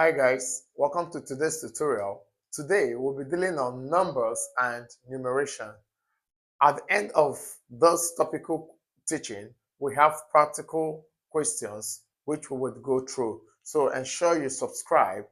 Hi guys, welcome to today's tutorial. Today we'll be dealing on numbers and numeration. At the end of this topical teaching, we have practical questions which we would go through. So ensure you subscribe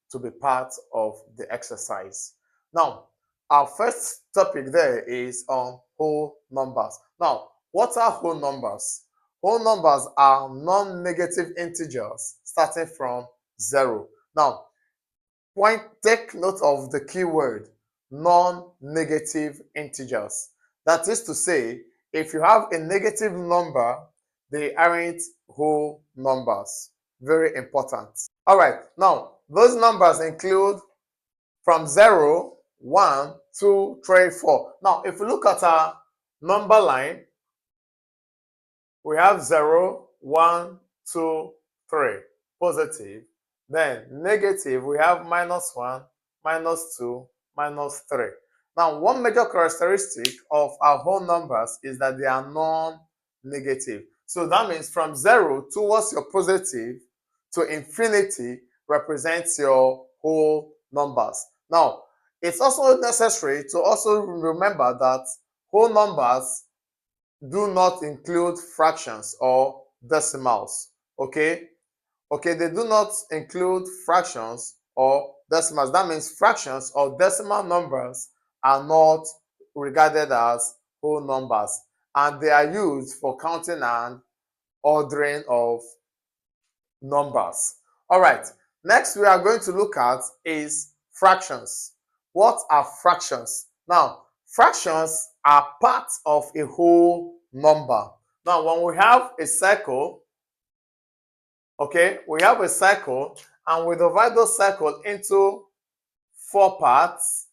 to be part of the exercise. Now, our first topic there is on whole numbers. Now, what are whole numbers? Whole numbers are non-negative integers starting from 0. Now, take note of the keyword non-negative integers. That is to say, if you have a negative number, they aren't whole numbers. Very important. All right, now those numbers include from 0, 1, 2, 3, 4. Now, if we look at our number line, we have 0, 1, 2, 3, positive. Then negative, we have -1, -2, -3. Now, one major characteristic of our whole numbers is that they are non-negative. So that means from 0 towards your positive to infinity represents your whole numbers. Now, it's also necessary to also remember that whole numbers do not include fractions or decimals. Okay, they do not include fractions or decimals. That means fractions or decimal numbers are not regarded as whole numbers, and they are used for counting and ordering of numbers. All right, next we are going to look at is fractions. What are fractions? Now, fractions are parts of a whole number. Now, when we have a circle, okay, we have a circle and we divide the circle into 4 parts.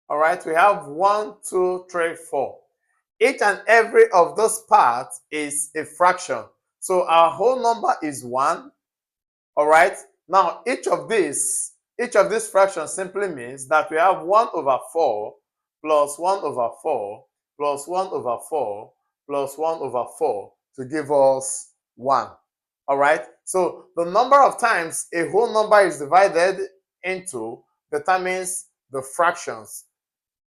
All right, we have 1, 2, 3, 4. Each and every of those parts is a fraction. So our whole number is 1. All right. Now, each of these fractions simply means that we have 1 over 4 plus 1 over 4 plus 1 over 4 plus 1 over 4 to give us 1. All right. So the number of times a whole number is divided into determines the fractions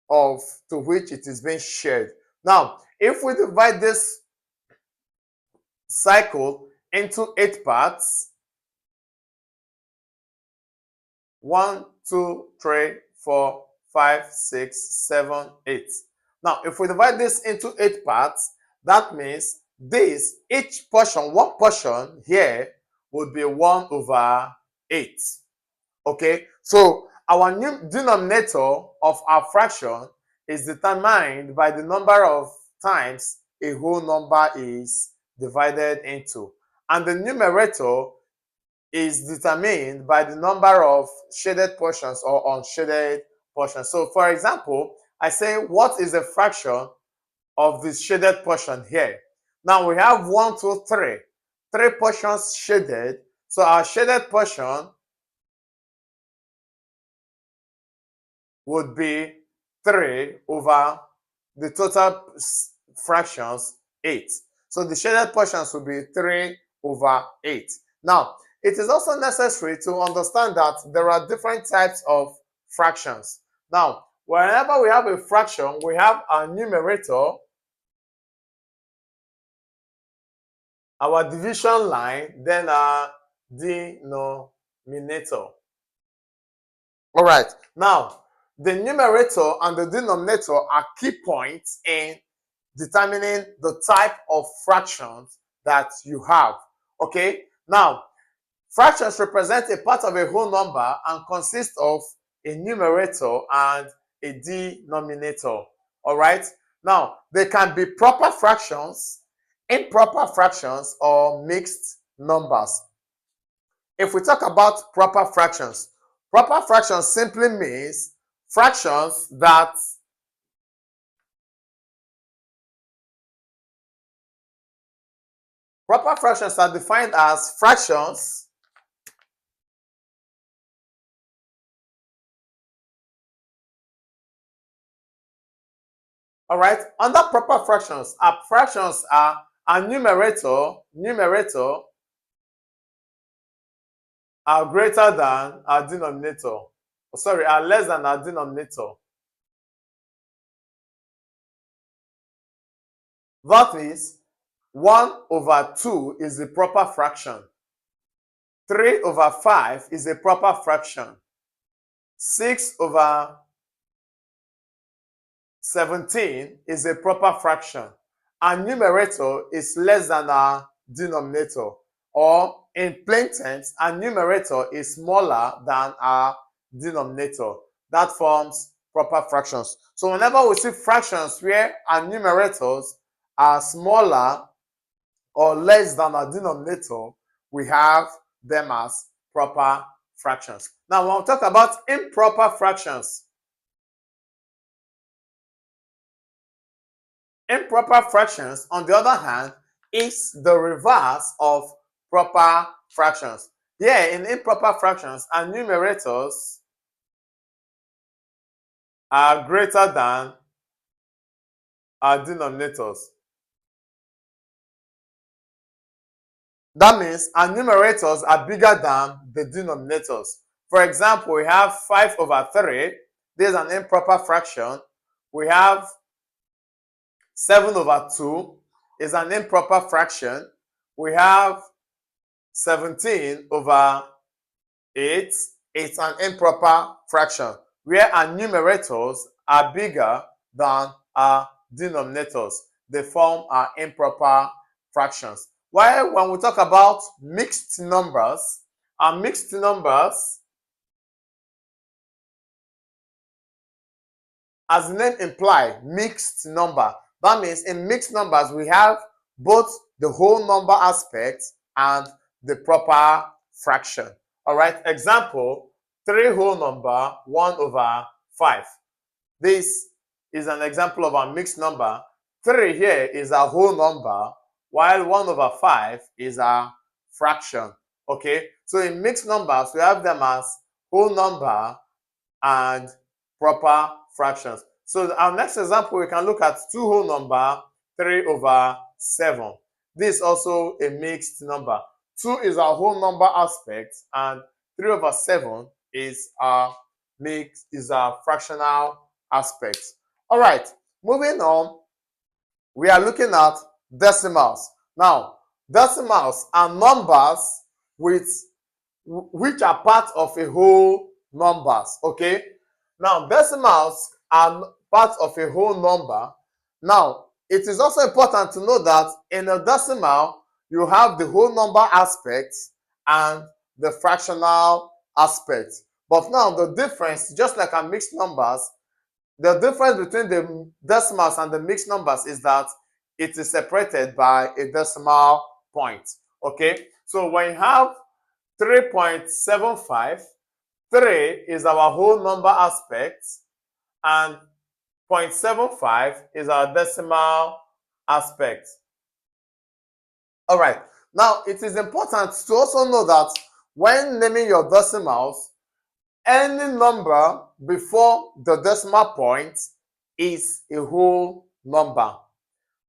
of to which it is being shared. Now, if we divide this cycle into 8 parts, 1, 2, 3, 4, 5, 6, 7, 8. Now, if we divide this into 8 parts, that means each portion, one portion here would be 1 over 8. Okay, so our new denominator of our fraction is determined by the number of times a whole number is divided into, and the numerator is determined by the number of shaded portions or unshaded portions. So, for example, I say, what is the fraction of this shaded portion here? Now we have 1, 2, 3. 3 portions shaded. So our shaded portion would be 3 over the total fractions 8. So the shaded portions will be 3 over 8. Now, it is also necessary to understand that there are different types of fractions. Now, whenever we have a fraction, we have our numerator, our division line, then our denominator. All right. Now, the numerator and the denominator are key points in determining the type of fractions that you have. Okay. Now, fractions represent a part of a whole number and consist of a numerator and a denominator. All right. Now, they can be proper fractions, improper fractions, or mixed numbers. If we talk about proper fractions simply means fractions that proper fractions are defined as fractions all right, under proper fractions, our fractions are a numerator are greater than our denominator. Sorry, are less than our denominator. That is, 1 over 2 is the proper fraction. 3 over 5 is a proper fraction. 6 over 17 is a proper fraction. Our numerator is less than our denominator. Or in plain terms, our numerator is smaller than our denominator. That forms proper fractions. So whenever we see fractions where our numerators are smaller or less than our denominator, we have them as proper fractions. Now, when we talk about improper fractions, improper fractions, on the other hand, is the reverse of proper fractions. Here, in improper fractions, our numerators are greater than our denominators. That means our numerators are bigger than the denominators. For example, we have 5 over 3. This is an improper fraction. We have 7 over 2 is an improper fraction. We have 17 over 8. It's an improper fraction where our numerators are bigger than our denominators. They form our improper fractions. While when we talk about mixed numbers, our mixed numbers, as the name implies, mixed number. That means in mixed numbers, we have both the whole number aspect and the proper fraction. All right, example, 3 whole number, 1 over 5. This is an example of a mixed number. 3 here is a whole number, while 1 over 5 is a fraction. Okay, so in mixed numbers, we have them as whole number and proper fractions. So our next example, we can look at 2 whole number, 3 over 7. This is also a mixed number. 2 is our whole number aspect, and 3 over 7 is our fractional aspect. All right, moving on, we are looking at decimals. Now, decimals are numbers which are part of a whole numbers. Okay, now decimals are part of a whole number. Now, it is also important to know that in a decimal, you have the whole number aspect and the fractional aspect. But now the difference, just like our mixed numbers, the difference between the decimals and the mixed numbers is that it is separated by a decimal point. Okay, so when you have 3.75, 3 is our whole number aspect, and 0.75 is our decimal aspect. All right. Now, it is important to also know that when naming your decimals, any number before the decimal point is a whole number.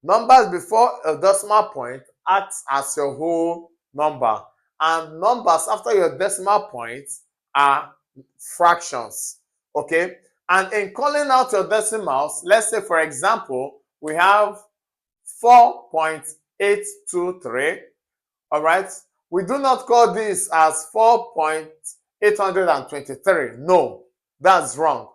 Numbers before a decimal point act as your whole number, and numbers after your decimal point are fractions. Okay, and in calling out your decimals, let's say for example we have 4.823. all right, we do not call this as 4.823. No, that's wrong.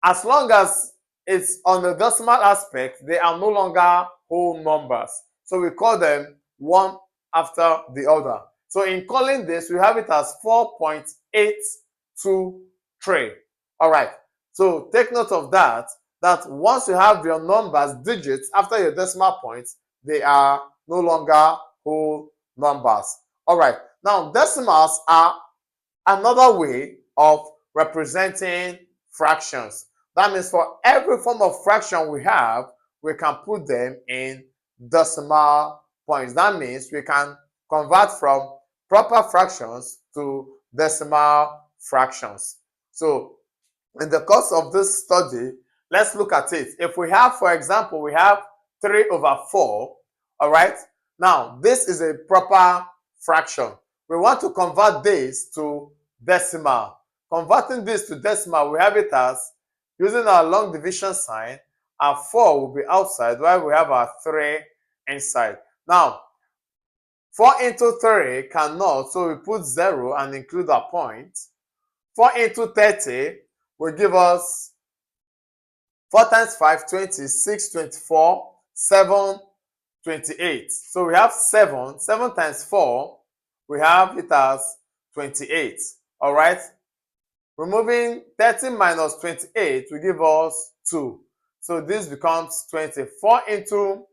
As long as it's on the decimal aspect, they are no longer whole numbers. So we call them one after the other. So in calling this, we have it as 4.823. All right. So take note of that, that once you have your numbers, digits, after your decimal points, they are no longer whole numbers. All right. Now, decimals are another way of representing fractions. That means for every form of fraction we have, we can put them in decimal points. That means we can convert from proper fractions to decimal fractions. So in the course of this study, let's look at it. If we have, for example, we have 3 over 4, all right? Now, this is a proper fraction. we want to convert this to decimal. Converting this to decimal, we have it as, using our long division sign, our 4 will be outside while we have our 3 inside. Now, 4 into 3 cannot, so we put 0 and include a point. 4 into 30 will give us 4 times 5, 20, 6, 24, 7, 28. So we have 7. 7 times 4, we have it as 28. All right? Removing 30 minus 28 will give us 2. So this becomes 24 into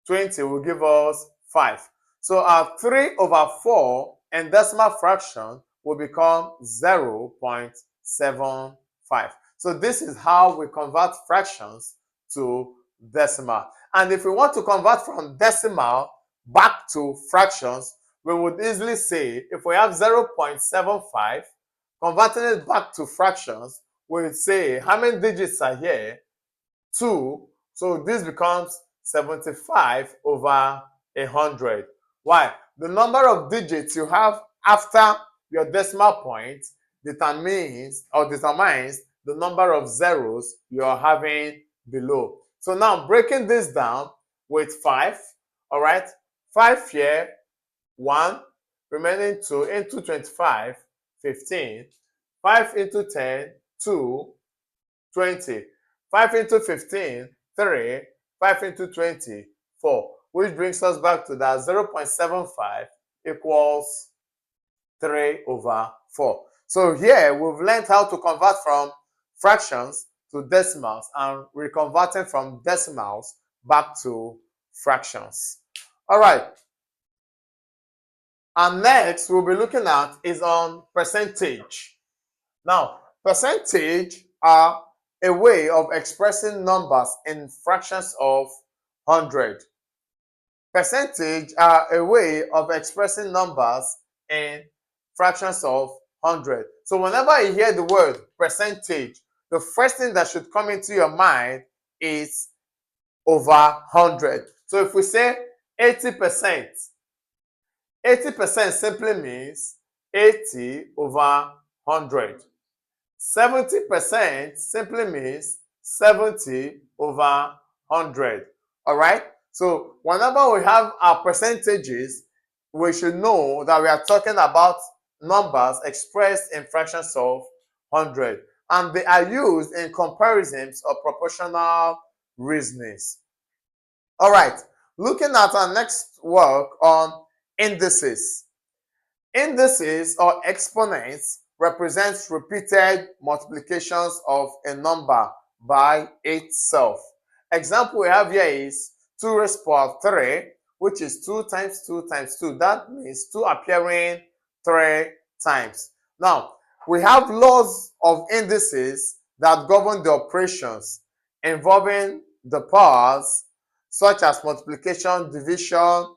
20 will give us 5. So our 3 over 4 and decimal fraction will become 0.75. So this is how we convert fractions to decimal. And if we want to convert from decimal back to fractions, we would easily say, if we have 0.75, converting it back to fractions, we would say, how many digits are here? 2. So this becomes 75 over 100. Why? The number of digits you have after your decimal point determines the number of zeros you are having below. So now breaking this down with 5, all right? 5 here, 1, remaining 2 into 25, 15. 5 into 10, 2, 20. 5 into 15, 3. 5 into 20, 4. Which brings us back to that 0.75 equals 3 over 4. So here we've learned how to convert from fractions to decimals and reconverting from decimals back to fractions. All right. And next we'll be looking at is on percentage. Now, percentage are a way of expressing numbers in fractions of 100. Percentage are a way of expressing numbers in fractions of 100. So whenever you hear the word percentage, the first thing that should come into your mind is over 100. So if we say 80%, 80% simply means 80 over 100. 70% simply means 70 over 100. All right? So whenever we have our percentages, we should know that we are talking about numbers expressed in fractions of 100. And they are used in comparisons or proportional reasonings. All right. Looking at our next work on indices. Indices or exponents represents repeated multiplications of a number by itself. Example we have here is 2 raised to the power 3, which is 2 times 2 times 2. That means 2 appearing 3 times. Now, we have laws of indices that govern the operations involving the powers, such as multiplication, division,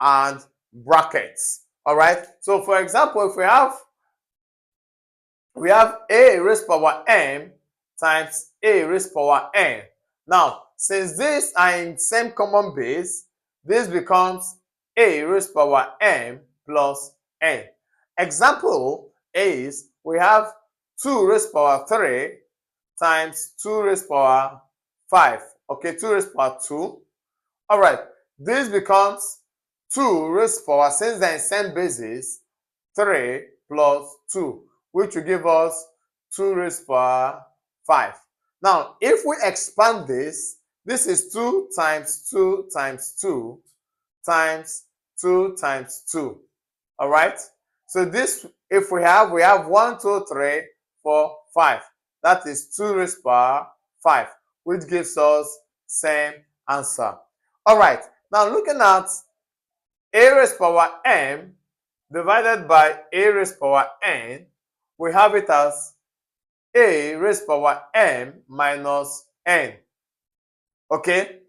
and brackets. All right. So, for example, if we have a raised to the power m times a raised to the power n. Now, since these are in same common base, this becomes a raised to the power m plus n. Example is we have 2 raised to the power 3 times 2 raised to the power 5. Okay, 2 raised to the power 2. All right, this becomes 2 raised to the power, since they're in same basis, 3 plus 2, which will give us 2 raised to the power 5. Now, if we expand this, this is 2 times 2 times 2 times 2 times 2. All right? So this, if we have 1, 2, 3, 4, 5. That is 2 raised to the power 5, which gives us same answer. All right. Now, looking at a raised to the power m divided by a raised to the power n, we have it as a raised to the power m minus n. Okay?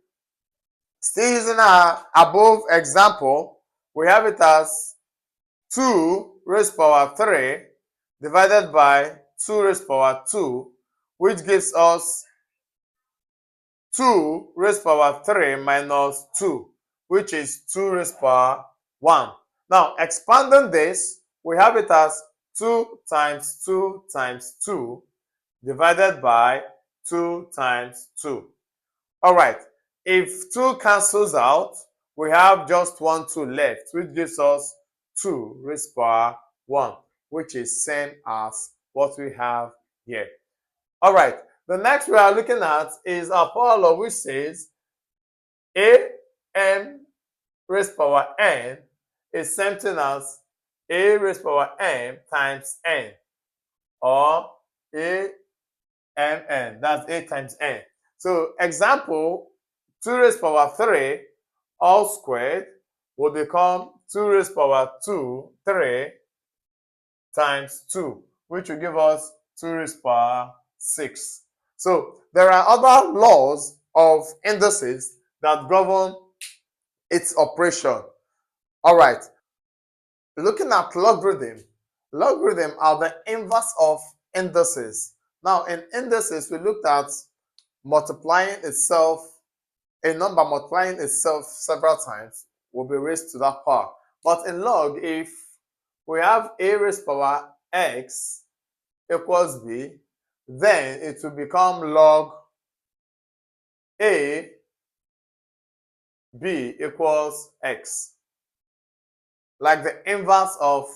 Still using our above example, we have it as 2 raised to the power 3 divided by 2 raised to the power 2, which gives us 2 raised to the power 3 minus 2, which is 2 raised to the power 1. Now, expanding this, we have it as 2 times 2 times 2 divided by 2 times 2. All right, if 2 cancels out, we have just 1 2 left, which gives us 2 raised to power 1, which is same as what we have here. All right, the next we are looking at is our power law, which says am raised to power n is same thing as a raised to power m times n, or amn. That's a times n. So example, 2 raised to power 3 all squared will become 2 raised to power 2 3 times 2, which will give us 2 raised to power 6. So there are other laws of indices that govern its operation. All right, looking at logarithm. Logarithm are the inverse of indices. Now in indices, we looked at multiplying itself, a number multiplying itself several times will be raised to that power. But in log, if we have a raised to power x equals b, then it will become log a b equals x, like the inverse of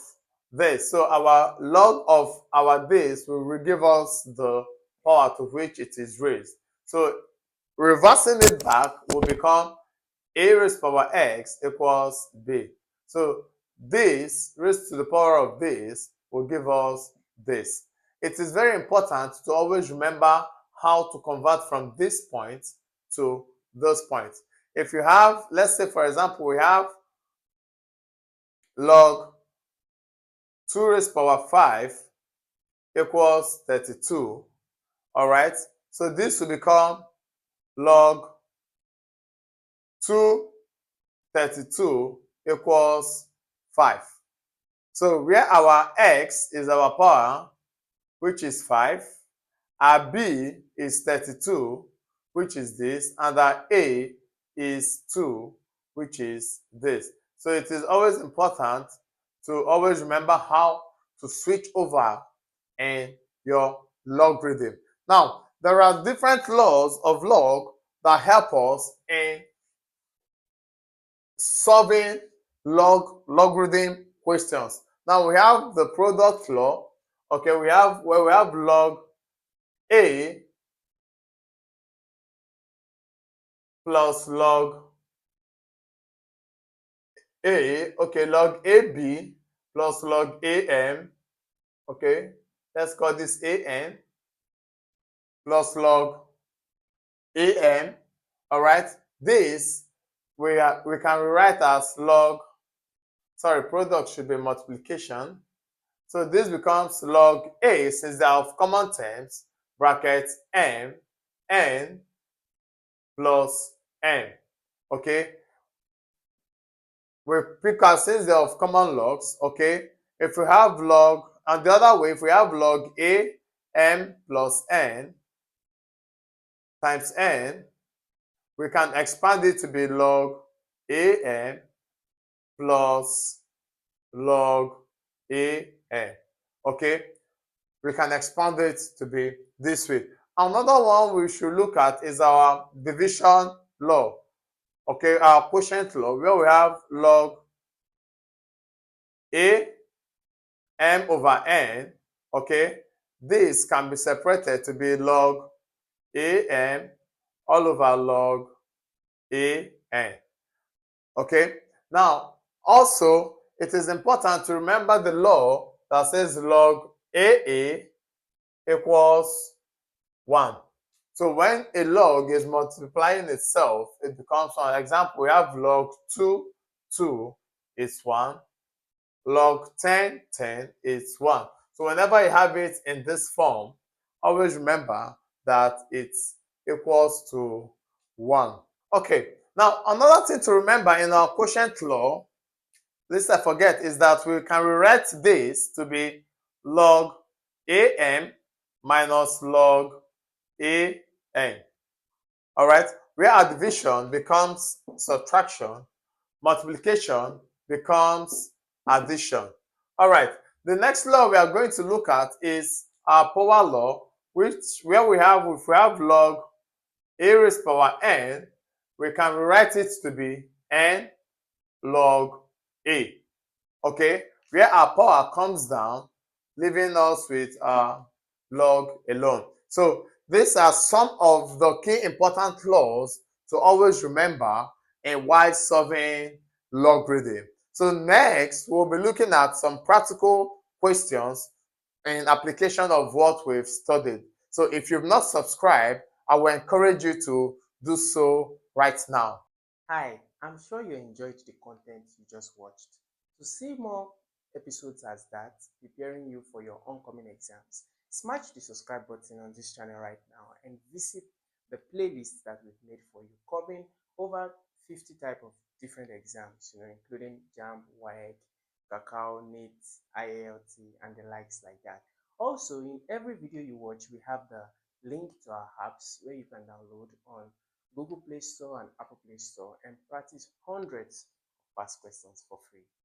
this. So our log of our base will give us the power to which it is raised. So reversing it back will become a raised to power x equals b. So this raised to the power of this will give us this. It is very important to always remember how to convert from this point to those points. If you have, let's say for example, we have log 2 raised to power 5 equals 32. All right, so this will become log 232 equals 5. So where our x is our power, which is 5, our b is 32, which is this, and our a is 2, which is this. So it is always important to always remember how to switch over in your logarithm. Now, there are different laws of log that help us in solving logarithm questions. Now we have the product law. Okay, we have log a plus log a. Okay, log ab plus log am. Okay, let's call this an plus log am. All right, this we can rewrite as log. Sorry, product should be multiplication. So this becomes log a, since they are of common terms, bracket m, n plus m. Okay, we pick out, since they are of common logs. Okay, if we have log, and the other way, if we have log a m plus n times n, we can expand it to be log am plus log an. Okay, we can expand it to be this way. Another one we should look at is our division law. Okay, our quotient law, where we have log a m over n. Okay, this can be separated to be log am all over log an. Okay, now also it is important to remember the law that says log aa equals 1. So when a log is multiplying itself, it becomes 1. Example, we have log 2 is 1. Log 10 is 1. So whenever you have it in this form, always remember that it's equals to 1. Okay, now another thing to remember in our quotient law, lest I forget, is that we can rewrite this to be log am minus log an. All right, where our division becomes subtraction, multiplication becomes addition. All right, the next law we are going to look at is our power law, where we have, if we have log a raised power n, we can rewrite it to be n log a. Okay, where our power comes down, leaving us with log alone. So these are some of the key important laws to always remember in while solving logarithm. So next, we'll be looking at some practical questions in application of what we've studied. So if you've not subscribed, I will encourage you to do so right now. Hi, I'm sure you enjoyed the content you just watched. To see more episodes as that, preparing you for your oncoming exams, smash the subscribe button on this channel right now and visit the playlist that we've made for you, covering over 50 type of different exams, including JAMB, WAEC, Cacao, NET, IALT, and the likes like that. Also, in every video you watch, we have the link to our apps where you can download on Google Play Store and Apple Play Store and practice hundreds of past questions for free.